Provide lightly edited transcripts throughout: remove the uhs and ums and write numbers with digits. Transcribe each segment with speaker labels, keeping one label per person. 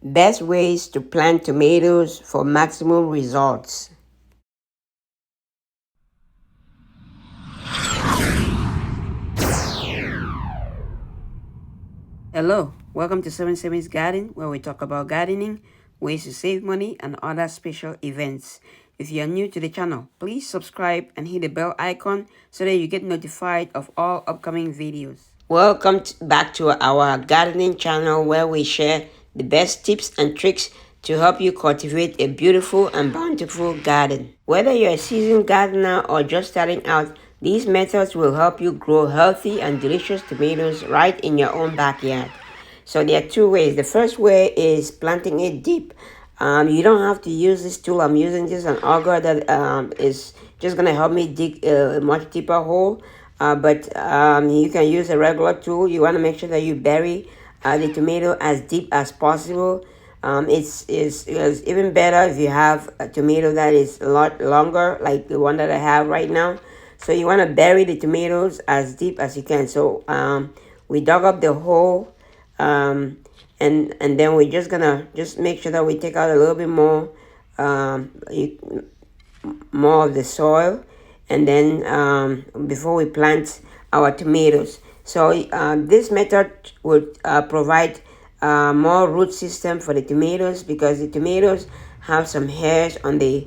Speaker 1: Best ways to plant tomatoes for maximum results. Hello, welcome to 7 Garden, where we talk about gardening, ways to save money, and other special events. If you are new to the channel, please subscribe and hit the bell icon so that you get notified of all upcoming videos. Welcome back to our gardening channel, where we share the best tips and tricks to help you cultivate a beautiful and bountiful garden. Whether you're a seasoned gardener or just starting out, these methods will help you grow healthy and delicious tomatoes right in your own backyard. So there are two ways. The first way is planting it deep. You don't have to use this tool. I'm using just an auger that is just going to help me dig a much deeper hole. But you can use a regular tool. You want to make sure that you bury the tomato as deep as possible. It's even better if you have a tomato that is a lot longer, like the one that I have right now. So you want to bury the tomatoes as deep as you can. So we dug up the hole, and then we're just gonna make sure that we take out a little bit more, more of the soil, and then before we plant our tomatoes. So this method would provide more root system for the tomatoes, because the tomatoes have some hairs on the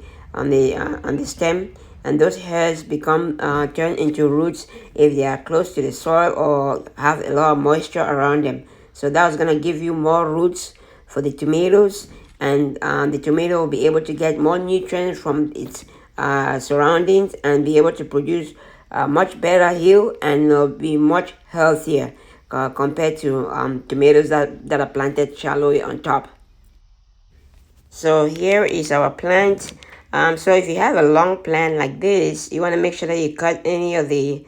Speaker 1: stem, and those hairs become turn into roots if they are close to the soil or have a lot of moisture around them. So that's going to give you more roots for the tomatoes, and the tomato will be able to get more nutrients from its surroundings and be able to produce much better yield, and be much healthier compared to tomatoes that are planted shallowly on top. So here is our plant. So if you have a long plant like this, you want to make sure that you cut any of the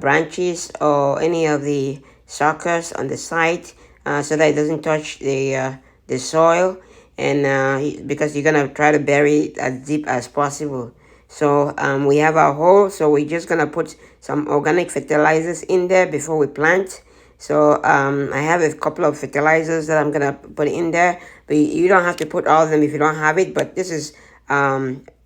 Speaker 1: branches or any of the suckers on the side, so that it doesn't touch the soil, and because you're gonna try to bury it as deep as possible. So we have our hole, so we're just gonna put some organic fertilizers in there before we plant. So I have a couple of fertilizers that I'm gonna put in there, but you don't have to put all of them if you don't have it. But this is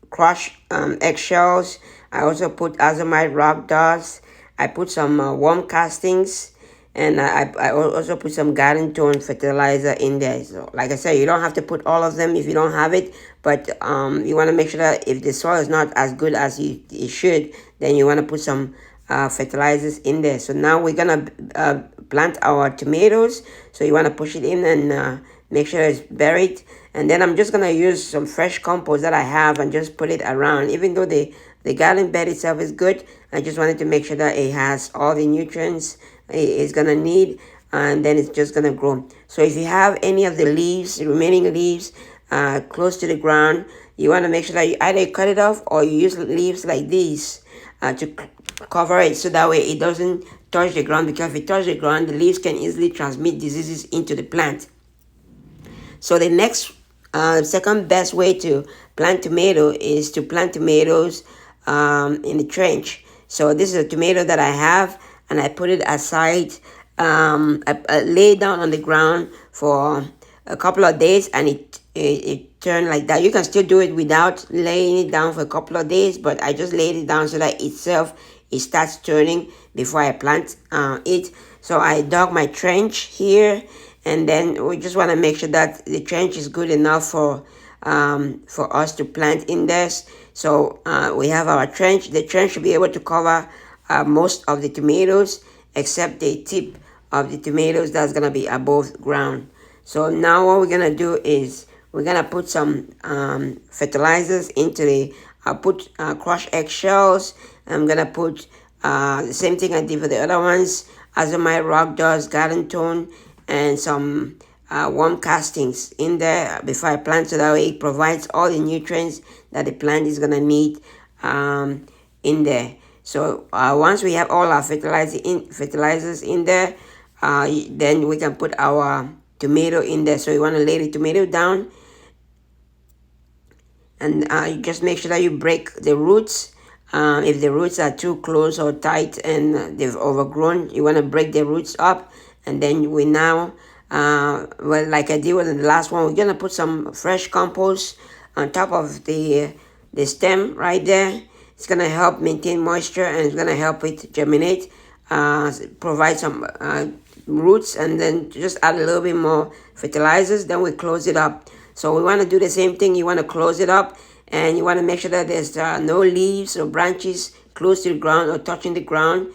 Speaker 1: crushed eggshells. I also put azomite rock dust. I put some worm castings, and I also put some garden tone fertilizer in there. So like I said, you don't have to put all of them if you don't have it, but you want to make sure that if the soil is not as good as it should, then you want to put some fertilizers in there. So now we're gonna plant our tomatoes. So you want to push it in and make sure it's buried, and then I'm just gonna use some fresh compost that I have and just put it around. Even though the garden bed itself is good, I just wanted to make sure that it has all the nutrients it's gonna need, and then it's just gonna grow. So if you have any of the leaves, the remaining leaves close to the ground, you want to make sure that you either cut it off or you use leaves like these to cover it, so that way it doesn't touch the ground, because if it touches the ground, the leaves can easily transmit diseases into the plant. So the next second best way to plant tomato is to plant tomatoes in the trench. So this is a tomato that I have, and I put it aside. I lay it down on the ground for a couple of days, and it turned like that. You can still do it without laying it down for a couple of days, but I just laid it down so that it starts turning before I plant it. So I dug my trench here, and then we just want to make sure that the trench is good enough for us to plant in this. So we have our trench. The trench should be able to cover most of the tomatoes, except the tip of the tomatoes that's gonna be above ground. So now what we're gonna do is we're gonna put some fertilizers into the. I'll put crushed eggshells. I'm gonna put the same thing I did for the other ones: azomite rock dust, garden tone, and some worm castings in there before I plant, so that way it provides all the nutrients that the plant is gonna need in there. So once we have all our fertilizers in there, then we can put our tomato in there. So you want to lay the tomato down, and you just make sure that you break the roots. If the roots are too close or tight and they've overgrown, you want to break the roots up, and then we now well, like I did with the last one, we're gonna put some fresh compost on top of the stem right there. It's gonna help maintain moisture and it's gonna help it germinate, provide some roots, and then just add a little bit more fertilizers. Then we close it up. So we want to do the same thing. You want to close it up, and you want to make sure that there's no leaves or branches close to the ground or touching the ground,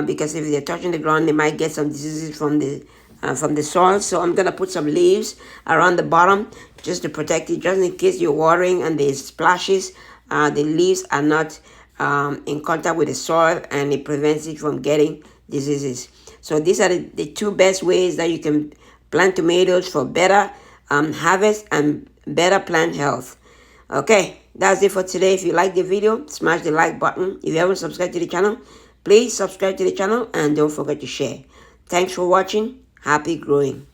Speaker 1: because if they're touching the ground, they might get some diseases from the soil. So I'm gonna put some leaves around the bottom just to protect it, just in case you're watering and there's splashes. The leaves are not in contact with the soil, and it prevents it from getting diseases. So these are the two best ways that you can plant tomatoes for better harvest and better plant health. Okay, that's it for today. If you like the video, smash the like button. If you haven't subscribed to the channel, please subscribe to the channel and don't forget to share. Thanks for watching. Happy growing.